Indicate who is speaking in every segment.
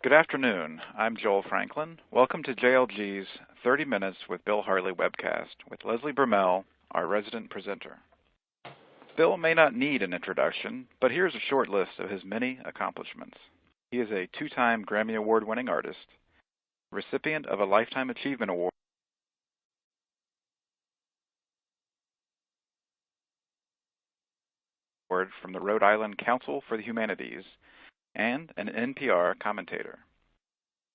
Speaker 1: Good afternoon. I'm Joel Franklin. Welcome to JLG's 30 Minutes with Bill Harley webcast with Leslie Bermel, our resident presenter. Bill may not need an introduction, but here's a short list of his many accomplishments. He is a 2-time Grammy Award-winning artist, recipient of a Lifetime Achievement Award from the Rhode Island Council for the Humanities, and an NPR commentator.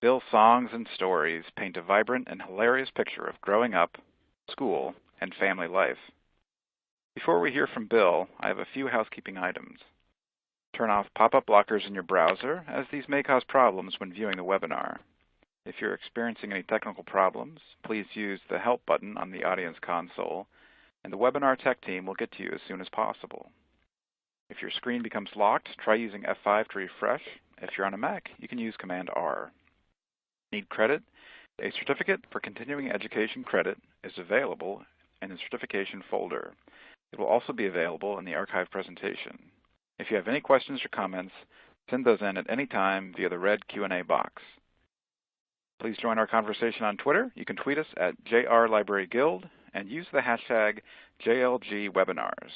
Speaker 1: Bill's songs and stories paint a vibrant and hilarious picture of growing up, school, and family life. Before we hear from Bill, I have a few housekeeping items. Turn off pop-up blockers in your browser, as these may cause problems when viewing the webinar. If you're experiencing any technical problems, please use the Help button on the audience console, and the webinar tech team will get to you as soon as possible. If your screen becomes locked, try using F5 to refresh. If you're on a Mac, you can use Command R. Need credit? A certificate for continuing education credit is available in the certification folder. It will also be available in the archive presentation. If you have any questions or comments, send those in at any time via the red Q&A box. Please join our conversation on Twitter. You can tweet us at JRLibraryGuild and use the hashtag JLGWebinars.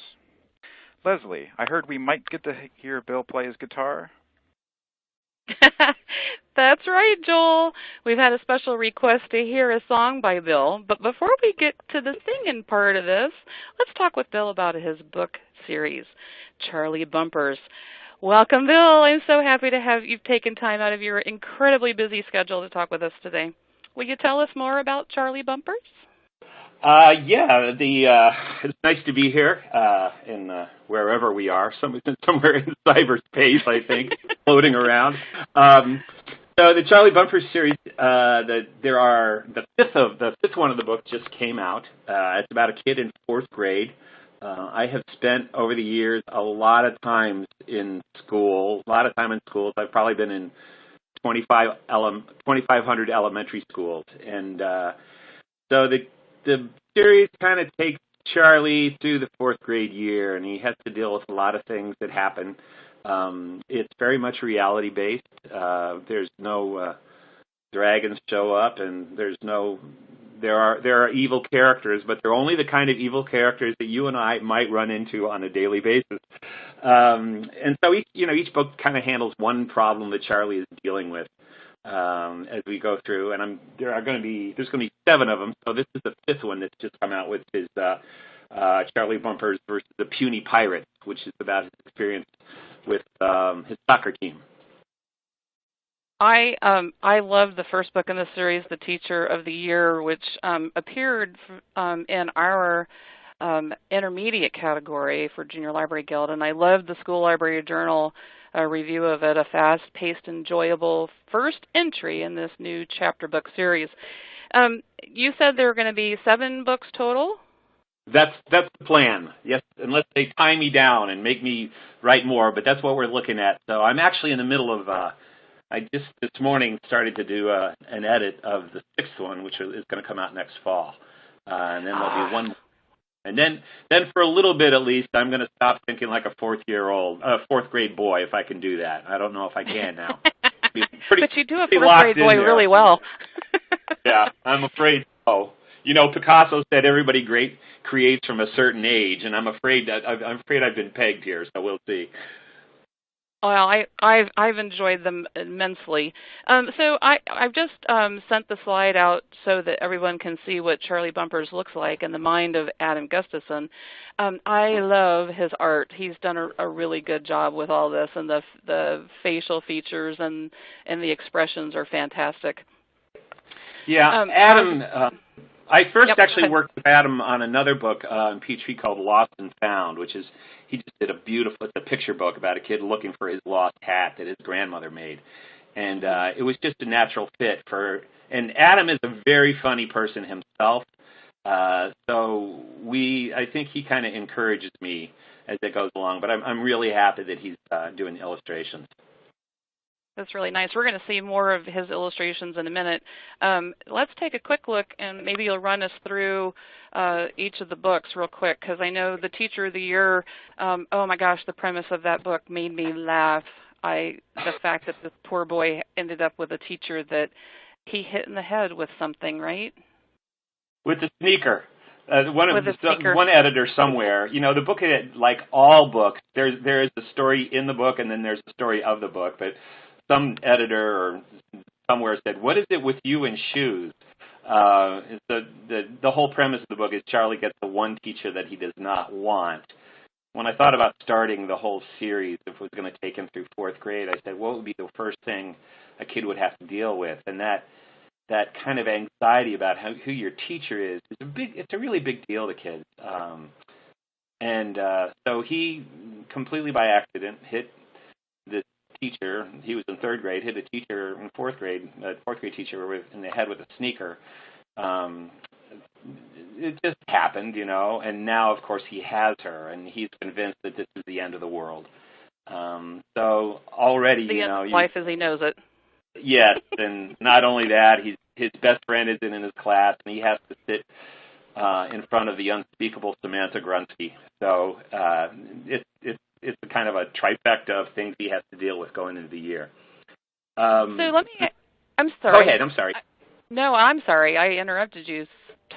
Speaker 1: Leslie, I heard we might get to hear Bill play his guitar.
Speaker 2: That's right, Joel. We've had a special request to hear a song by Bill. But before we get to the singing part of this, let's talk with Bill about his book series, Charlie Bumpers. Welcome, Bill. I'm so happy to have you taken time out of your incredibly busy schedule to talk with us today. Will you tell us more about Charlie Bumpers?
Speaker 3: It's nice to be here in wherever we are, somewhere in cyberspace, I think, floating around. So the Charlie Bumpers series, the fifth one of the books just came out. It's about a kid in 4th grade. I have spent over the years a lot of time in schools. I've probably been in 2,500 elementary schools, and so the series kind of takes Charlie through the 4th grade year, and he has to deal with a lot of things that happen. It's very much reality-based. There's no dragons show up, and there are evil characters, but they're only the kind of evil characters that you and I might run into on a daily basis. And so each book kind of handles one problem that Charlie is dealing with. As we go through, and there's going to be 7 of them. So this is the 5th one that's just come out, with his Charlie Bumpers versus the Puny Pirates, which is about his experience with his soccer team.
Speaker 2: I love the first book in the series, The Teacher of the Year, which appeared in our intermediate category for Junior Library Guild, and I loved the School Library Journal review of it, a fast-paced, enjoyable first entry in this new chapter book series. You said there were going to be 7 books total?
Speaker 3: That's the plan, yes, unless they tie me down and make me write more, but that's what we're looking at. So I'm actually in the middle of, I just this morning started to do an edit of the 6th one, which is going to come out next fall. And then there'll be one. And then for a little bit at least, I'm going to stop thinking like a 4th grade boy, if I can do that. I don't know if I can now.
Speaker 2: But you do a 4th grade boy really well.
Speaker 3: Yeah, I'm afraid so. Picasso said everybody creates from a certain age, and I'm afraid I've been pegged here, so we'll see.
Speaker 2: Well, I've enjoyed them immensely. So I've just sent the slide out so that everyone can see what Charlie Bumpers looks like in the mind of Adam Gustafson. I love his art. He's done a really good job with all this, and the facial features and the expressions are fantastic.
Speaker 3: Yeah, Adam. I first actually worked with Adam on another book in Peachtree called Lost and Found, which is, he just did it's a picture book about a kid looking for his lost hat that his grandmother made. And it was just a natural fit and Adam is a very funny person himself. So I think he kind of encourages me as it goes along, but I'm really happy that he's doing the illustrations.
Speaker 2: That's really nice. We're going to see more of his illustrations in a minute. Let's take a quick look, and maybe you'll run us through each of the books real quick, because I know the Teacher of the Year, oh my gosh, the premise of that book made me laugh The fact that this poor boy ended up with a teacher that he hit in the head with something, right?
Speaker 3: With the sneaker.
Speaker 2: Sneaker.
Speaker 3: One editor somewhere, the book, like all books, there is a story in the book and then there's a story of the book, but some editor or somewhere said, "What is it with you and shoes?" The whole premise of the book is Charlie gets the one teacher that he does not want. When I thought about starting the whole series, if it was going to take him through fourth grade, I said, what would be the first thing a kid would have to deal with? And that kind of anxiety about who your teacher is it's a really big deal to kids. So he completely by accident hit the teacher. He was in third grade, hit a teacher in fourth grade teacher in the head with a sneaker. It just happened, and now, of course, he has her, and he's convinced that this is the end of the world. So already,
Speaker 2: the end of life as he knows it.
Speaker 3: Yes, and not only that, his best friend isn't in his class, and he has to sit in front of the unspeakable Samantha Grunsky. So it's a kind of a trifecta of things he has to deal with going into the year.
Speaker 2: I'm sorry.
Speaker 3: Go ahead. I'm sorry.
Speaker 2: No, I'm sorry. I interrupted you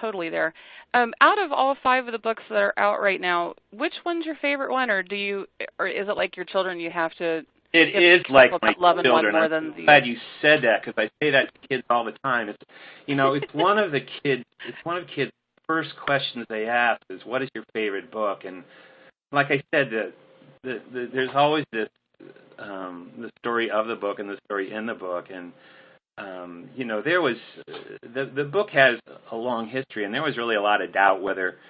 Speaker 2: totally there. Out of all 5 of the books that are out right now, which one's your favorite one, or is it like your children? You have to.
Speaker 3: It is like my children.
Speaker 2: I'm
Speaker 3: glad you said that because I say that to kids all the time. It's one of the kids. It's one of the kids' first questions they ask is, "What is your favorite book?" And like I said, there's always this the story of the book and the story in the book, and there was the book has a long history, and there was really a lot of doubt whether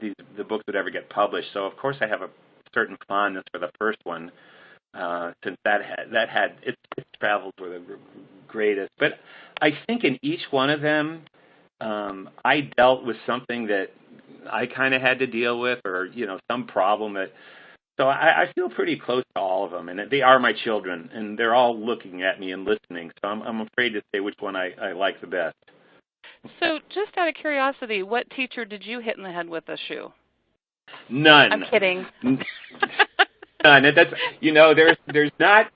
Speaker 3: the book would ever get published. So of course I have a certain fondness for the first one. Since that had its travels were the greatest, but I think in each one of them, I dealt with something that I kind of had to deal with, or some problem that. So I feel pretty close to all of them, and they are my children, and they're all looking at me and listening. So I'm afraid to say which one I like the best.
Speaker 2: So just out of curiosity, what teacher did you hit in the head with a shoe?
Speaker 3: None.
Speaker 2: I'm kidding.
Speaker 3: That's there's not.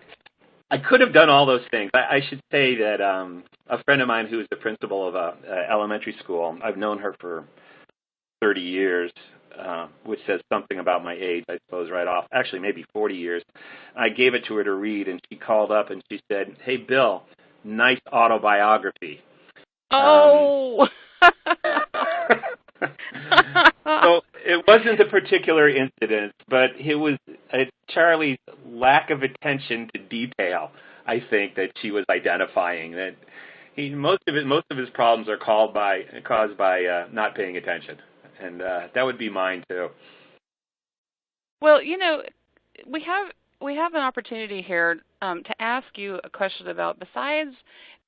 Speaker 3: I could have done all those things. I should say that a friend of mine who is the principal of a elementary school, I've known her for 30 years, which says something about my age, I suppose, right off. Actually, maybe 40 years. I gave it to her to read, and she called up and she said, "Hey, Bill, nice autobiography."
Speaker 2: Oh.
Speaker 3: So it wasn't a particular incident, but it was Charlie's lack of attention to detail, I think, that she was identifying. That most of his problems are caused by not paying attention, and that would be mine too.
Speaker 2: Well, we have an opportunity here to ask you a question about, besides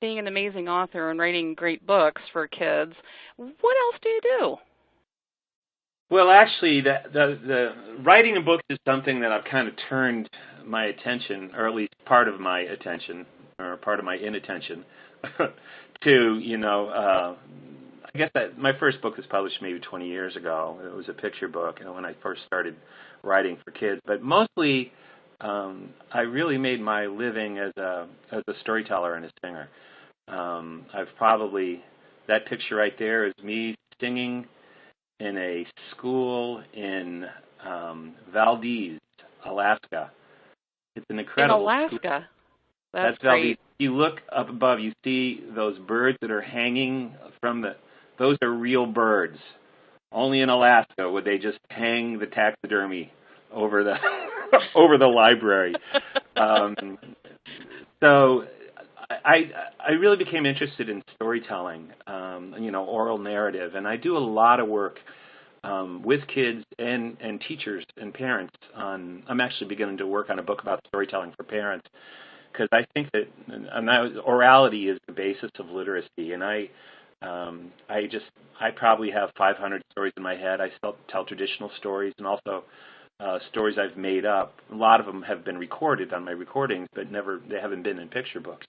Speaker 2: being an amazing author and writing great books for kids, what else do you do?
Speaker 3: Well, actually, the writing of books is something that I've kind of turned my attention, or at least part of my attention, or part of my inattention, to, I guess that my first book was published maybe 20 years ago. It was a picture book, when I first started writing for kids. But mostly, I really made my living as a storyteller and a singer. That picture right there is me singing in a school in Valdez, Alaska. It's an incredible
Speaker 2: In Alaska?
Speaker 3: School.
Speaker 2: That's
Speaker 3: Valdez.
Speaker 2: great.
Speaker 3: You look up above, you see those birds that are hanging those are real birds. Only in Alaska would they just hang the taxidermy over the over the library. So I really became interested in storytelling, oral narrative, and I do a lot of work with kids and teachers and parents. I'm actually beginning to work on a book about storytelling for parents, because I think that orality is the basis of literacy, and I probably have 500 stories in my head. I still tell traditional stories and also stories I've made up. A lot of them have been recorded on my recordings, but they haven't been in picture books,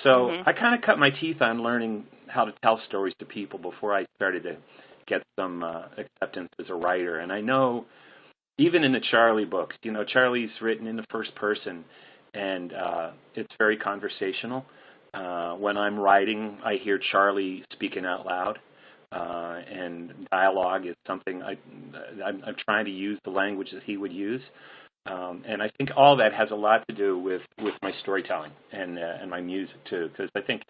Speaker 3: So I kind of cut my teeth on learning how to tell stories to people before I started to get some acceptance as a writer. And I know even in the Charlie books, Charlie's written in the first person, and it's very conversational. When I'm writing, I hear Charlie speaking out loud, and dialogue is something I'm trying to use the language that he would use. And I think all that has a lot to do with my storytelling and my music too, because I think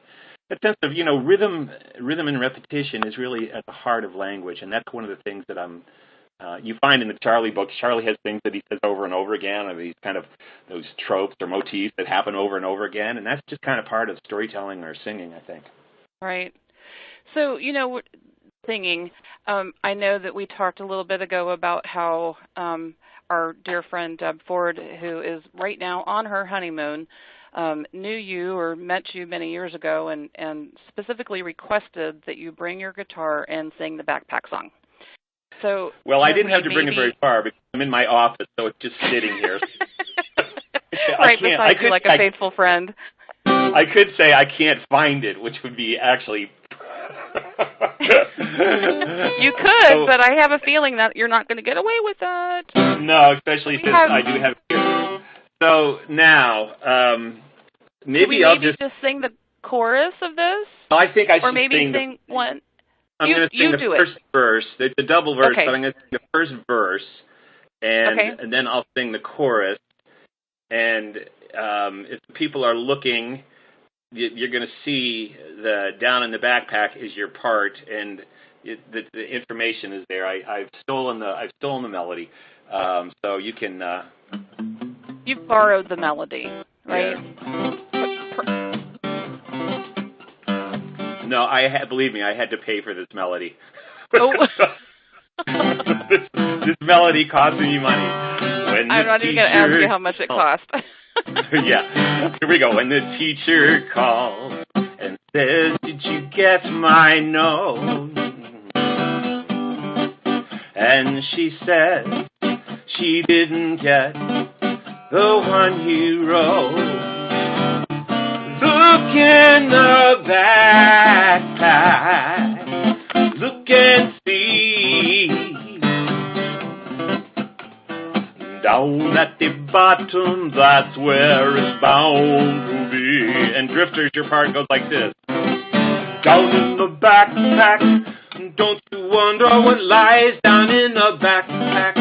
Speaker 3: that sense of rhythm and repetition is really at the heart of language, and that's one of the things that you find in the Charlie books. Charlie has things that he says over and over again, or these kind of those tropes or motifs that happen over and over again, and that's just kind of part of storytelling or singing, I think.
Speaker 2: Right. So singing. I know that we talked a little bit ago about how our dear friend Deb Ford, who is right now on her honeymoon, knew you or met you many years ago and specifically requested that you bring your guitar and sing the Backpack Song. So
Speaker 3: well, I didn't have to bring it very far because I'm in my office, so it's just sitting here.
Speaker 2: Right beside you like a faithful friend.
Speaker 3: I could say I can't find it, which would be actually...
Speaker 2: You could, but I have a feeling that you're not going to get away with that.
Speaker 3: No, especially since I do have it. So now, maybe I'll just
Speaker 2: sing the chorus of this?
Speaker 3: I think I should
Speaker 2: or maybe sing one.
Speaker 3: I'm going to sing the first verse. It's a double verse,
Speaker 2: okay.
Speaker 3: but I'm going to sing the first verse, and then I'll sing the chorus. And if people are looking, you're going to see down in the backpack is your part, and the information is there. I've stolen the melody, so you can.
Speaker 2: You've borrowed the melody, right?
Speaker 3: Yeah. No, believe me, I had to pay for this melody.
Speaker 2: Oh.
Speaker 3: this melody cost me money.
Speaker 2: I'm not even going to ask you how much it cost.
Speaker 3: Yeah, here we go. When the teacher calls and says, "Did you get my note?" And she says she didn't get the one you wrote. Look in the backpack, look and see. Down at the bottom, that's where it's bound to be. And Drifters, your part goes like this. Down in the backpack, don't you wonder what lies down in the backpack?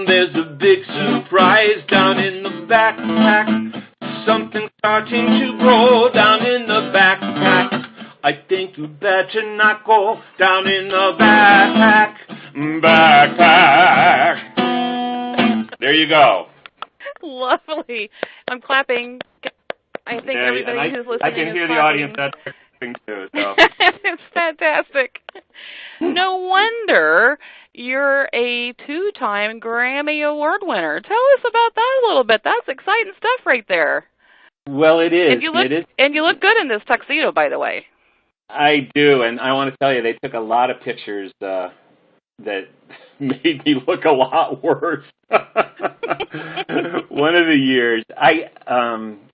Speaker 3: There's a big surprise down in the backpack. Something starting to grow down in the backpack. I think you better not go down in the backpack. There you go.
Speaker 2: Lovely. I'm clapping. I think everybody who's listening
Speaker 3: I can hear the audience that's clapping too. So.
Speaker 2: It's fantastic. No wonder you're a 2-time Grammy Award winner. Tell us about that a little bit. That's exciting stuff right there.
Speaker 3: Well, it is.
Speaker 2: And you look good in this tuxedo, by the way.
Speaker 3: I do, and I want to tell you, they took a lot of pictures that made me look a lot worse. One of the years, I've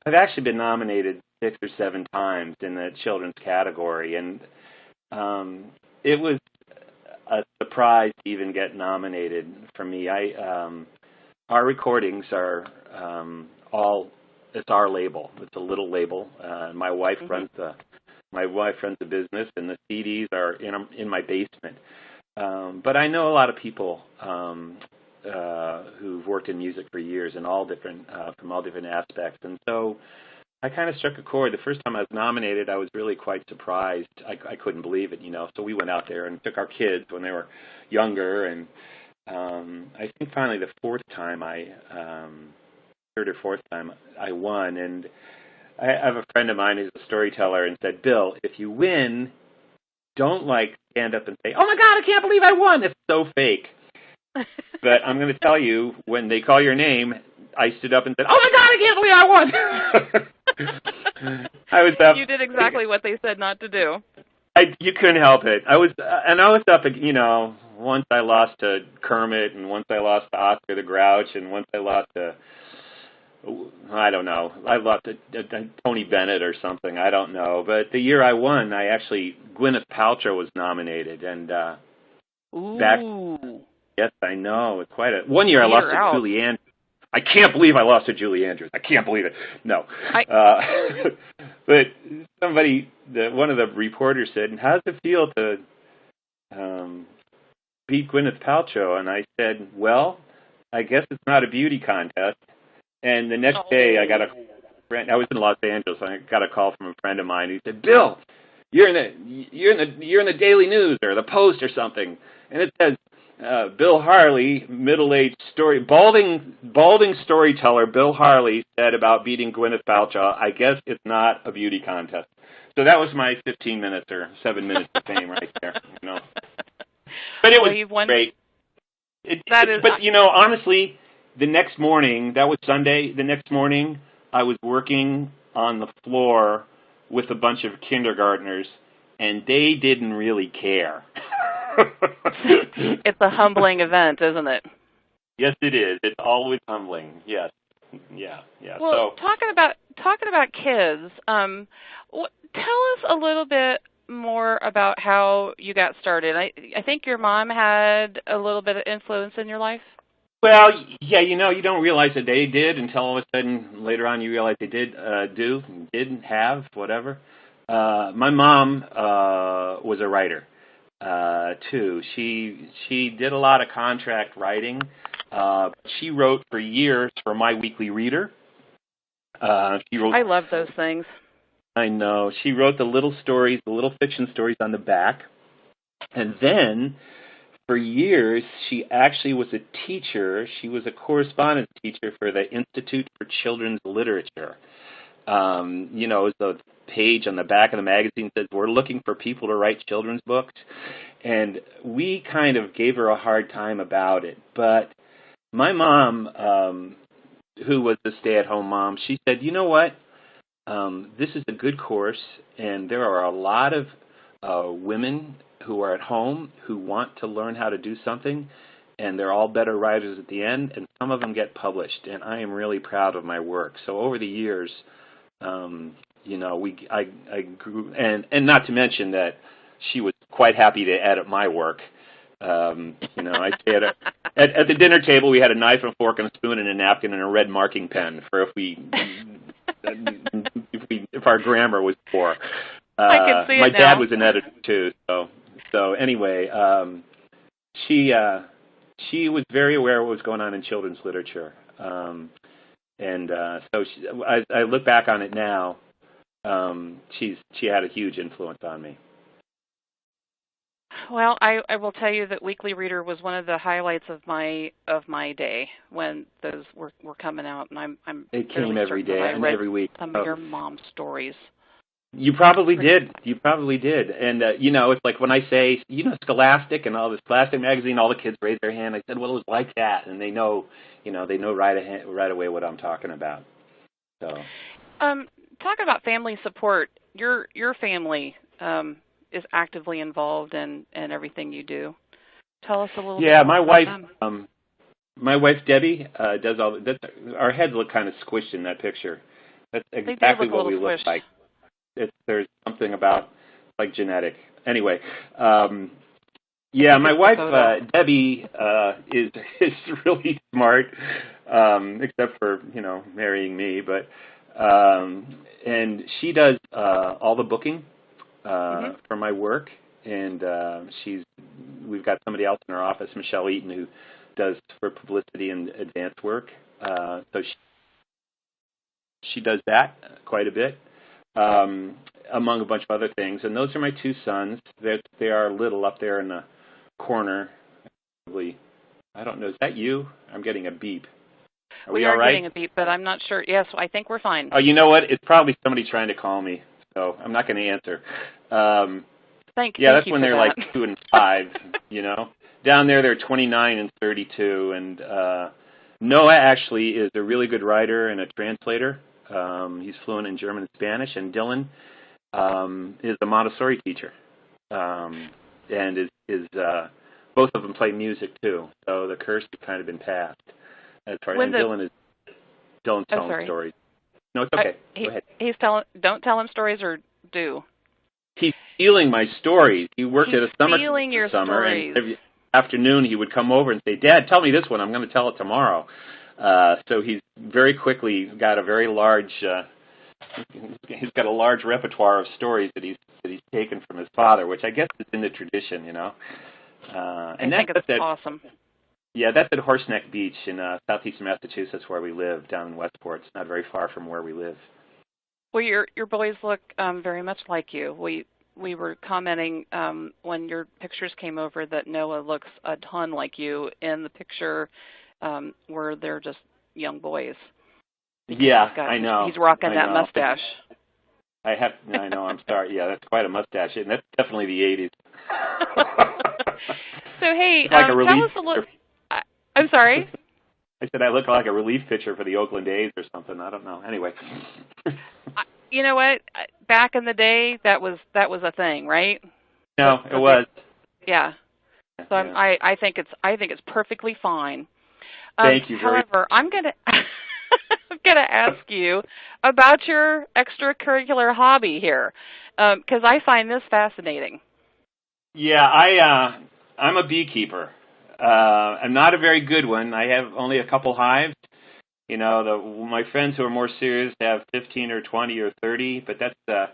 Speaker 3: actually been nominated 6 or 7 times in the children's category, and it was a surprise to even get nominated for me. Our recordings are it's our label. It's a little label. My wife runs the business, and the CDs are in my basement. But I know a lot of people who've worked in music for years and from all different aspects. And so I kind of struck a chord. The first time I was nominated, I was really quite surprised. I couldn't believe it, So we went out there and took our kids when they were younger. And I think finally the third or fourth time I won. And I have a friend of mine who's a storyteller and said, "Bill, if you win, don't stand up and say, 'Oh my God, I can't believe I won.' It's so fake." But I'm going to tell you, when they call your name, I stood up and said, "Oh my God, I can't believe I won."
Speaker 2: You did exactly what they said not to do.
Speaker 3: You couldn't help it. I was up, once I lost to Kermit, and once I lost to Oscar the Grouch, and once I lost to, I don't know, I lost to Tony Bennett or something, I don't know. But the year I won, Gwyneth Paltrow was nominated, and
Speaker 2: Ooh.
Speaker 3: yes, I know, it's quite one year I lost to Julie Andrews. I can't believe I lost to Julie Andrews. I can't believe it. No. But one of the reporters said, how does it feel to beat Gwyneth Paltrow? And I said, well, I guess it's not a beauty contest. And the next day, I was in Los Angeles, and I got a call from a friend of mine who said, Bill, you're in the Daily News or the Post or something, and it says Bill Harley, middle-aged balding storyteller Bill Harley said about beating Gwyneth Paltrow, I guess it's not a beauty contest. So that was my 15 minutes or 7 minutes of fame right there. But it was great. But honestly, the next morning, that was Sunday. The next morning, I was working on the floor with a bunch of kindergartners, and they didn't really care.
Speaker 2: It's a humbling event, isn't it?
Speaker 3: Yes, it is. It's always humbling. Yes. Yeah.
Speaker 2: Well, talking about kids, tell us a little bit more about how you got started. I think your mom had a little bit of influence in your life.
Speaker 3: Well, yeah, you don't realize that they did until all of a sudden later on you realize they did have, whatever. My mom was a writer, too. She did a lot of contract writing. She wrote for years for My Weekly Reader. I
Speaker 2: love those things.
Speaker 3: I know. She wrote the little stories, the little fiction stories on the back. And then for years, she actually was a teacher. She was a correspondence teacher for the Institute for Children's Literature. The page on the back of the magazine says, we're looking for people to write children's books. And we kind of gave her a hard time about it. But my mom, who was the stay-at-home mom, she said, you know what? This is a good course, and there are a lot of women who are at home who want to learn how to do something, and they're all better writers at the end, and some of them get published, and I am really proud of my work. So over the years, I grew, and not to mention that she was quite happy to edit my work. I say at the dinner table, we had a knife and a fork and a spoon and a napkin and a red marking pen for if our grammar was poor.
Speaker 2: I can see it
Speaker 3: my
Speaker 2: now.
Speaker 3: dad was an editor too, so anyway, she was very aware of what was going on in children's literature, so as I look back on it now, she had a huge influence on me.
Speaker 2: Well, I will tell you that Weekly Reader was one of the highlights of my day when those were coming out, and I'm
Speaker 3: it came every day and every week.
Speaker 2: Some of your mom's stories.
Speaker 3: You probably did. And it's like when I say Scholastic and all this Scholastic magazine, all the kids raise their hand. I said, well, it was like that, and they know right away what I'm talking about. So,
Speaker 2: talk about family support. Your family is actively involved in everything you do. Tell us a little bit about
Speaker 3: my wife,
Speaker 2: them.
Speaker 3: My wife Debbie does all. Our heads look kind of squished in that picture. That's exactly what we look like. There's something about like genetic. Anyway, my wife Debbie is really smart, except for marrying me. But and she does all the booking for my work, and we've got somebody else in our office, Michelle Eaton, who does for publicity and advanced work. So she does that quite a bit. Among a bunch of other things. And those are my two sons. They are little up there in the corner. I don't know. Is that you? I'm getting a beep. Are we all right?
Speaker 2: We are getting a beep, but I'm not sure. Yes, I think we're fine.
Speaker 3: Oh, you know what? It's probably somebody trying to call me, so I'm not going to answer.
Speaker 2: Thank
Speaker 3: that's
Speaker 2: you
Speaker 3: when they're
Speaker 2: that.
Speaker 3: Like 2 and 5, Down there, they're 29 and 32. And Noah actually is a really good writer and a translator. He's fluent in German and Spanish, and Dylan is a Montessori teacher, and is both of them play music too. So the curse has kind of been passed. As far as Dylan's telling stories. No, it's okay. Go ahead.
Speaker 2: Don't tell him stories, or do.
Speaker 3: He's stealing my stories. He worked at a summer
Speaker 2: stealing your
Speaker 3: summer,
Speaker 2: stories.
Speaker 3: and every afternoon he would come over and say, "Dad, tell me this one. I'm going to tell it tomorrow." So he's very quickly got a very large. He's got a large repertoire of stories that he's taken from his father, which I guess is in the tradition, And
Speaker 2: I think it's awesome.
Speaker 3: Yeah, that's at Horseneck Beach in southeastern Massachusetts, where we live, down in Westport. It's not very far from where we live.
Speaker 2: Well, your boys look very much like you. We were commenting when your pictures came over that Noah looks a ton like you in the picture where they're just young boys.
Speaker 3: Yeah, I know.
Speaker 2: He's rocking that mustache.
Speaker 3: I know. I'm sorry. Yeah, that's quite a mustache, and that's definitely the '80s.
Speaker 2: So hey,
Speaker 3: like
Speaker 2: tell us a little. I'm sorry.
Speaker 3: I said I look like a relief pitcher for the Oakland A's or something. I don't know. Anyway.
Speaker 2: You know what? Back in the day, that was a thing, right?
Speaker 3: No, it was.
Speaker 2: Yeah. So yeah. I think it's perfectly fine.
Speaker 3: Thank you.
Speaker 2: However, I'm gonna ask you about your extracurricular hobby here, because I find this fascinating.
Speaker 3: Yeah, I'm a beekeeper. I'm not a very good one. I have only a couple hives. My friends who are more serious have 15 or 20 or 30, but that's a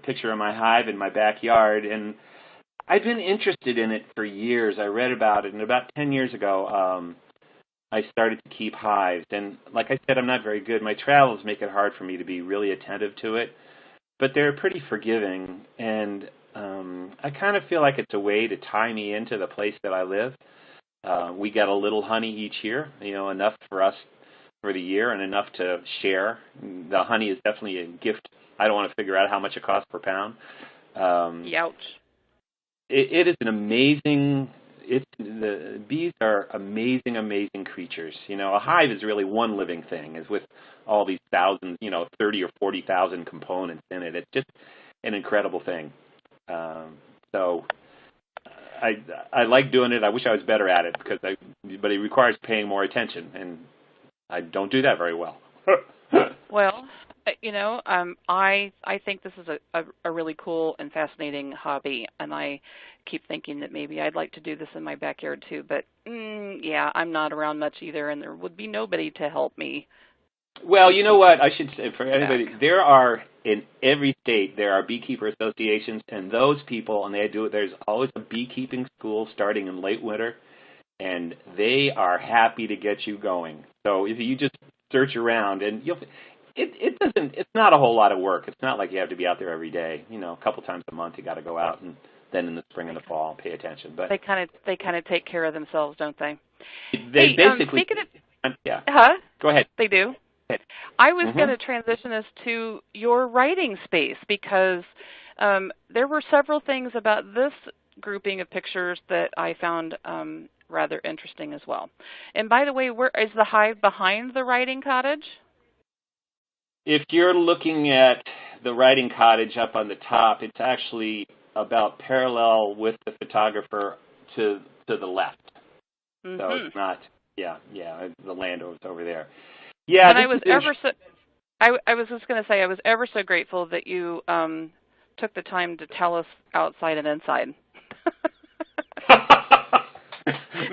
Speaker 3: picture of my hive in my backyard. And I've been interested in it for years. I read about it, and about 10 years ago, I started to keep hives. And like I said, I'm not very good. My travels make it hard for me to be really attentive to it, but they're pretty forgiving. And I kind of feel like it's a way to tie me into the place that I live. We get a little honey each year, enough for us for the year and enough to share. The honey is definitely a gift. I don't want to figure out how much it costs per pound.
Speaker 2: Youch.
Speaker 3: It is an amazing. The bees are amazing creatures. A hive is really one living thing, is with all these thousands, 30 or 40,000 components in it. It's just an incredible thing. So I like doing it. I wish I was better at it but it requires paying more attention, and I don't do that very well.
Speaker 2: Well, I think this is a really cool and fascinating hobby, and I keep thinking that maybe I'd like to do this in my backyard too. But yeah, I'm not around much either, and there would be nobody to help me.
Speaker 3: Well, you know what? I should say for anybody, there are in every state there are beekeeper associations, and those people, and they do it. There's always a beekeeping school starting in late winter, and they are happy to get you going. So if you just search around, and it's not a whole lot of work. It's not like you have to be out there every day. A couple times a month you got to go out, and then in the spring and the fall pay attention. But
Speaker 2: they kind of take care of themselves, don't they?
Speaker 3: They basically.
Speaker 2: Speaking of,
Speaker 3: yeah.
Speaker 2: Huh?
Speaker 3: Go ahead.
Speaker 2: They do. I was going to transition us to your writing space, because there were several things about this grouping of pictures that I found rather interesting as well. And by the way, where is the hive behind the writing cottage?
Speaker 3: If you're looking at the writing cottage up on the top, it's actually about parallel with the photographer to the left. Mm-hmm. So it's not, the landowner's over there. Yeah,
Speaker 2: and I was just going to say I was ever so grateful that you took the time to tell us outside and inside.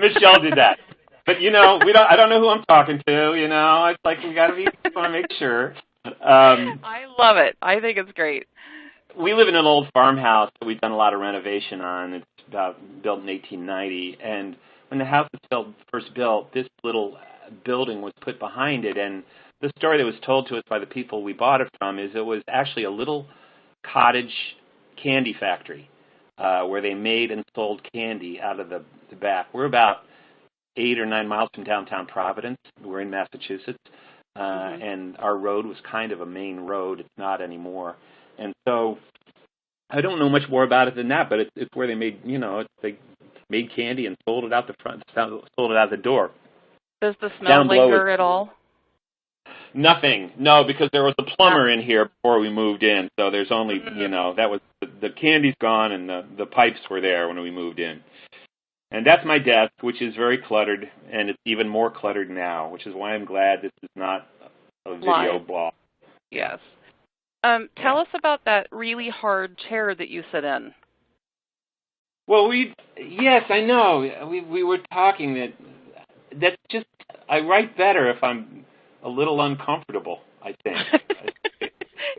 Speaker 3: Michelle did that, but I don't know who I'm talking to. It's like we want to make sure.
Speaker 2: I love it. I think it's great.
Speaker 3: We live in an old farmhouse that we've done a lot of renovation on. It's built in 1890, and when the house was first built, this little building was put behind it, and the story that was told to us by the people we bought it from is it was actually a little cottage candy factory where they made and sold candy out of the back. We're about 8 or 9 miles from downtown Providence. We're in Massachusetts, and our road was kind of a main road. It's not anymore. And so I don't know much more about it than that, but it's where they made, they made candy and sold it out the front, sold it out the door.
Speaker 2: Does the smell linger at all?
Speaker 3: Nothing. No, because there was a plumber in here before we moved in, so there's only, that was, the candy's gone and the pipes were there when we moved in. And that's my desk, which is very cluttered, and it's even more cluttered now, which is why I'm glad this is not a video blog.
Speaker 2: Yes. Tell us about that really hard chair that you sit in.
Speaker 3: Well, yes, I know. We were talking that's just I write better if I'm a little uncomfortable, I think.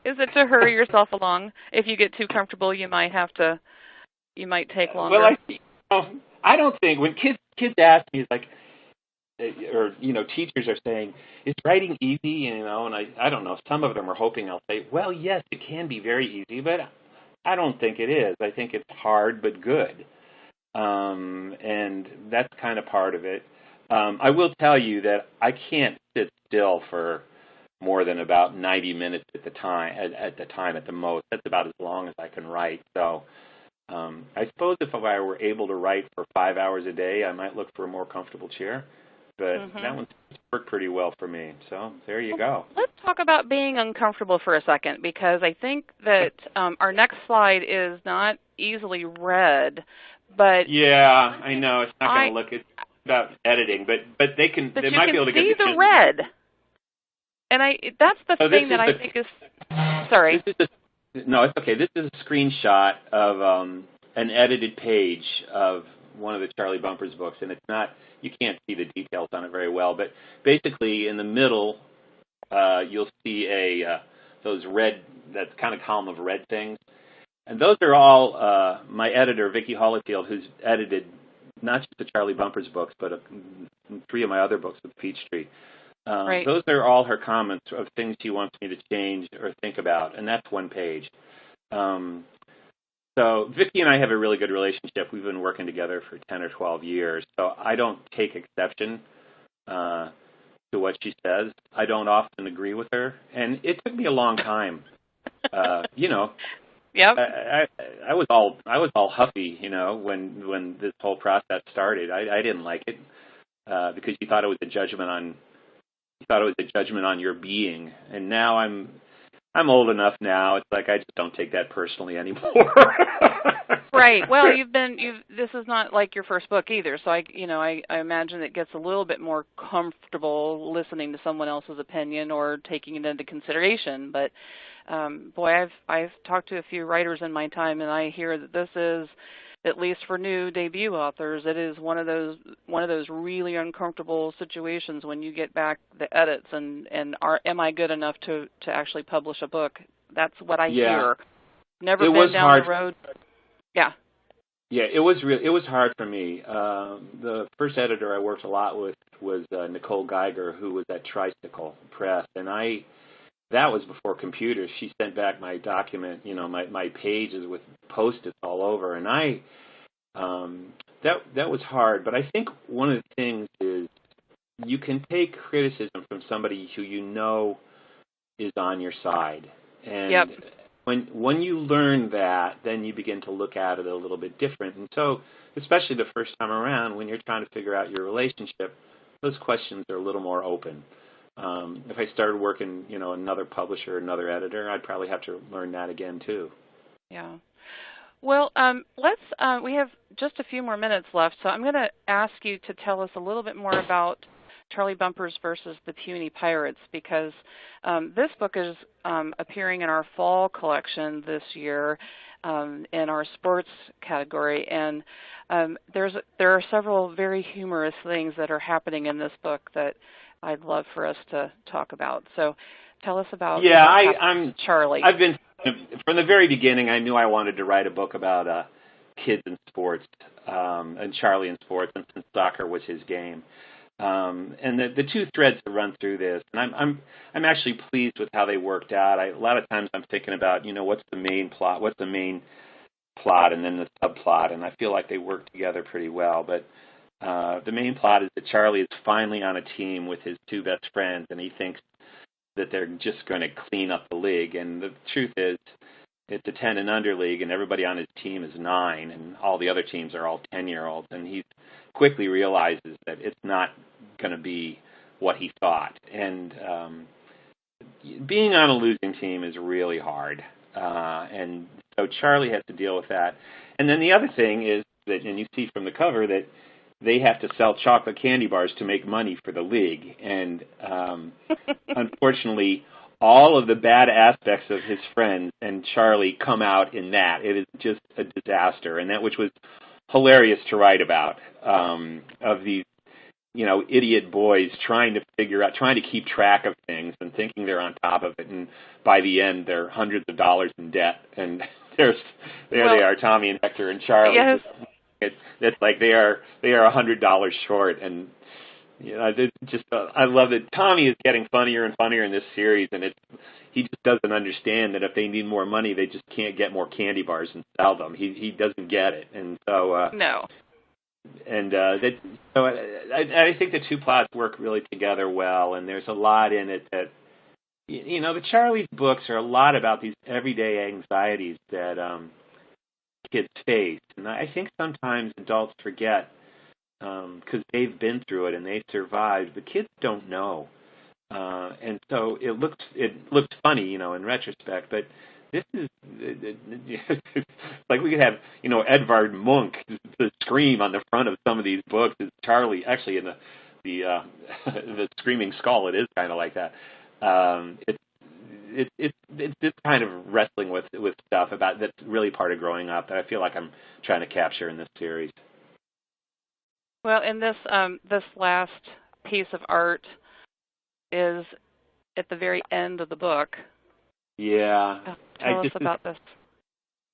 Speaker 2: Is it to hurry yourself along? If you get too comfortable, you might take longer.
Speaker 3: Well, I don't think when kids ask me, it's like, or teachers are saying, is writing easy? And I don't know. Some of them are hoping I'll say, well, yes, it can be very easy, but I don't think it is. I think it's hard but good, and that's kind of part of it. I will tell you that I can't sit still for more than about 90 minutes at the time at the most. That's about as long as I can write. So I suppose if I were able to write for 5 hours a day, I might look for a more comfortable chair. But that one worked pretty well for me. So there you go.
Speaker 2: Let's talk about being uncomfortable for a second, because I think that our next slide is not easily read. But
Speaker 3: yeah, I know it's not going to look. It's about editing, but they might be able to get
Speaker 2: the red. And that's the thing that I think is. Sorry.
Speaker 3: No, it's okay. This is a screenshot of an edited page of one of the Charlie Bumpers books, and it's not. You can't see the details on it very well, but basically in the middle, you'll see those red, that kind of column of red things, and those are all my editor, Vicki Hollifield, who's edited not just the Charlie Bumpers books, but 3 of my other books with Peachtree.
Speaker 2: Right.
Speaker 3: Those are all her comments of things she wants me to change or think about, and that's one page. So Vicki and I have a really good relationship. We've been working together for 10 or 12 years, so I don't take exception to what she says. I don't often agree with her, and it took me a long time.
Speaker 2: Yep.
Speaker 3: I was all huffy, when this whole process started. I didn't like it because you thought it was a judgment on your being, and now I'm old enough now. It's like I just don't take that personally anymore.
Speaker 2: Right. Well, this is not like your first book either, so I imagine it gets a little bit more comfortable listening to someone else's opinion or taking it into consideration. But boy, I've talked to a few writers in my time, and I hear that this is, at least for new debut authors, it is one of those really uncomfortable situations when you get back the edits and am I good enough to actually publish a book? That's what I hear. Never been down the road. Yeah.
Speaker 3: Yeah, it was hard for me. The first editor I worked a lot with was Nicole Geiger, who was at Tricycle Press, and that was before computers. She sent back my document, my pages with Post-its all over, and that was hard. But I think one of the things is you can take criticism from somebody who is on your side, and
Speaker 2: yep.
Speaker 3: When you learn that, then you begin to look at it a little bit different. And so, especially the first time around, when you're trying to figure out your relationship, those questions are a little more open. If I started working, another publisher, another editor, I'd probably have to learn that again too.
Speaker 2: Yeah. Well, we have just a few more minutes left, so I'm going to ask you to tell us a little bit more about Charlie Bumpers versus the Puny Pirates, because this book is appearing in our fall collection this year in our sports category, and there are several very humorous things that are happening in this book that I'd love for us to talk about. So tell us about
Speaker 3: I'm
Speaker 2: Charlie.
Speaker 3: I've been, from the very beginning, I knew I wanted to write a book about kids in sports and Charlie in sports, and since soccer was his game. And the two threads that run through this, and I'm actually pleased with how they worked out. A lot of times I'm thinking about, what's the main plot, and then the subplot, and I feel like they work together pretty well. But the main plot is that Charlie is finally on a team with his two best friends, and he thinks that they're just going to clean up the league. And the truth is, it's a 10 and under league, and everybody on his team is 9, and all the other teams are all 10-year-olds. And he quickly realizes that it's not going to be what he thought. And being on a losing team is really hard. And so Charlie has to deal with that. And then the other thing is that, and you see from the cover, that they have to sell chocolate candy bars to make money for the league. And unfortunately, all of the bad aspects of his friends and Charlie come out in that. It is just a disaster, and that which was hilarious to write about, of these idiot boys trying to keep track of things and thinking they're on top of it, and by the end they're hundreds of dollars in debt, and they are, Tommy and Hector and Charlie.
Speaker 2: Yes.
Speaker 3: It's like they are $100 short, and I love that Tommy is getting funnier and funnier in this series, and he just doesn't understand that if they need more money, they just can't get more candy bars and sell them. He doesn't get it, and so
Speaker 2: no.
Speaker 3: And I think the two plots work really together well, and there's a lot in it that, the Charlie's books are a lot about these everyday anxieties that kids face, and I think sometimes adults forget because they've been through it and they survived. The kids don't know, and so it looks funny, in retrospect, but. This is like we could have, Edvard Munch, the scream on the front of some of these books is Charlie. Actually, in the Screaming Skull, it is kind of like that. It's this kind of wrestling with stuff that's really part of growing up that I feel like I'm trying to capture in this series.
Speaker 2: Well, and this last piece of art is at the very end of the book.
Speaker 3: Yeah.
Speaker 2: Tell us about this.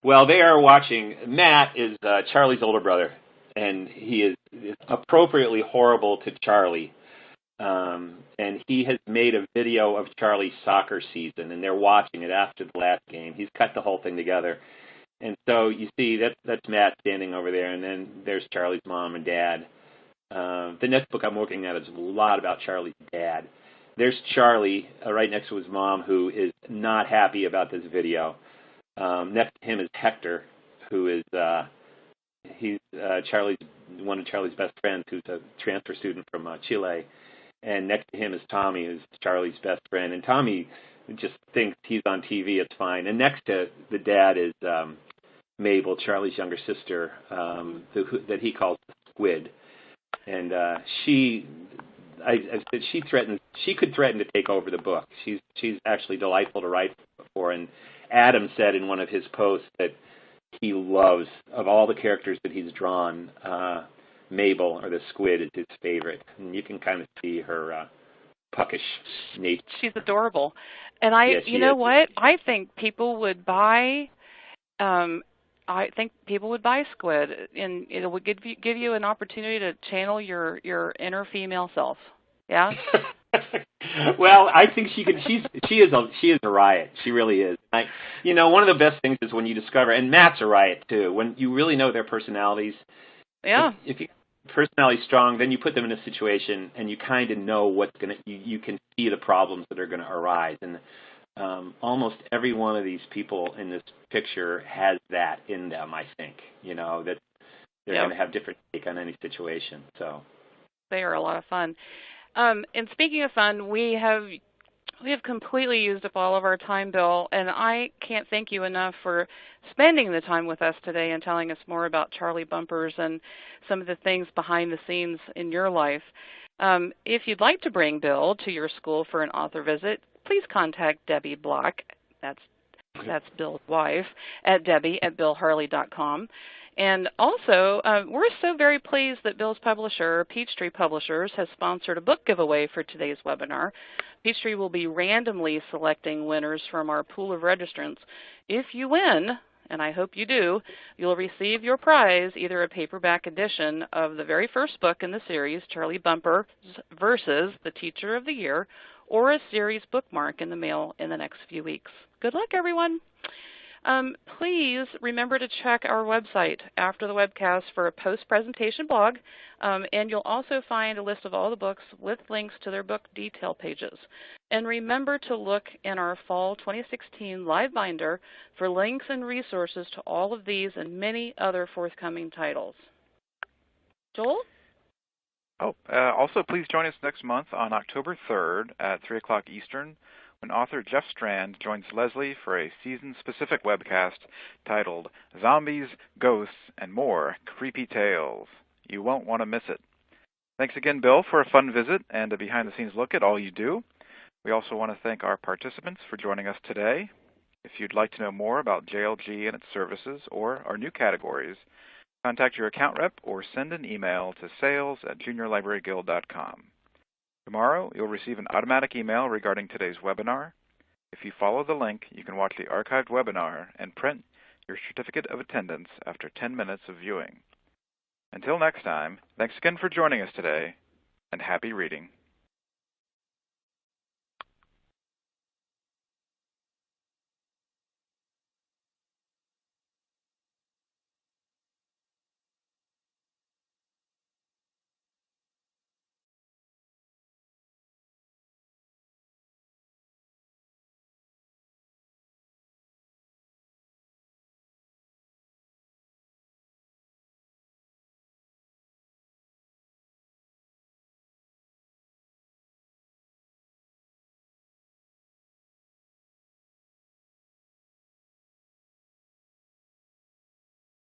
Speaker 3: Well, they are watching. Matt is Charlie's older brother, and he is appropriately horrible to Charlie. And he has made a video of Charlie's soccer season, and they're watching it after the last game. He's cut the whole thing together. And so you see that's Matt standing over there, and then there's Charlie's mom and dad. The next book I'm working at is a lot about Charlie's dad. There's Charlie right next to his mom, who is not happy about this video. Next to him is Hector, who is he's one of Charlie's best friends, who's a transfer student from Chile. And next to him is Tommy, who's Charlie's best friend. And Tommy just thinks he's on TV, it's fine. And next to the dad is Mabel, Charlie's younger sister, that he calls Squid. And she could threaten to take over the book. She's actually delightful to write for. And Adam said in one of his posts that he loves, of all the characters that he's drawn, Mabel, or the Squid, is his favorite. And you can kind of see her puckish nature.
Speaker 2: She's adorable. And what? I think people would buy Squid, and it would give you an opportunity to channel your inner female self. Yeah.
Speaker 3: Well, I think she could. She is a riot. She really is. One of the best things is when you discover, and Matt's a riot too. When you really know their personalities.
Speaker 2: Yeah.
Speaker 3: If your personality's strong, then you put them in a situation, and you kind of know what's gonna. You can see the problems that are going to arise, and almost every one of these people in this picture has that in them. I think that they're going to have different take on any situation. So
Speaker 2: they are a lot of fun. And speaking of fun, we have completely used up all of our time, Bill, and I can't thank you enough for spending the time with us today and telling us more about Charlie Bumpers and some of the things behind the scenes in your life. If you'd like to bring Bill to your school for an author visit, please contact Debbie Block, that's Bill's wife, at debbie@billharley.com. And also, we're so very pleased that Bill's publisher, Peachtree Publishers, has sponsored a book giveaway for today's webinar. Peachtree will be randomly selecting winners from our pool of registrants. If you win, and I hope you do, you'll receive your prize, either a paperback edition of the very first book in the series, Charlie Bumpers versus the Teacher of the Year, or a series bookmark in the mail in the next few weeks. Good luck, everyone. Please remember to check our website after the webcast for a post-presentation blog, and you'll also find a list of all the books with links to their book detail pages. And remember to look in our Fall 2016 Live Binder for links and resources to all of these and many other forthcoming titles. Joel?
Speaker 1: Also, please join us next month on October 3rd at 3 o'clock Eastern, when author Jeff Strand joins Leslie for a season-specific webcast titled Zombies, Ghosts, and More Creepy Tales. You won't want to miss it. Thanks again, Bill, for a fun visit and a behind-the-scenes look at all you do. We also want to thank our participants for joining us today. If you'd like to know more about JLG and its services or our new categories, Contact your account rep or send an email to sales@juniorlibraryguild.com. Tomorrow, you'll receive an automatic email regarding today's webinar. If you follow the link, you can watch the archived webinar and print your certificate of attendance after 10 minutes of viewing. Until next time, thanks again for joining us today, and happy reading.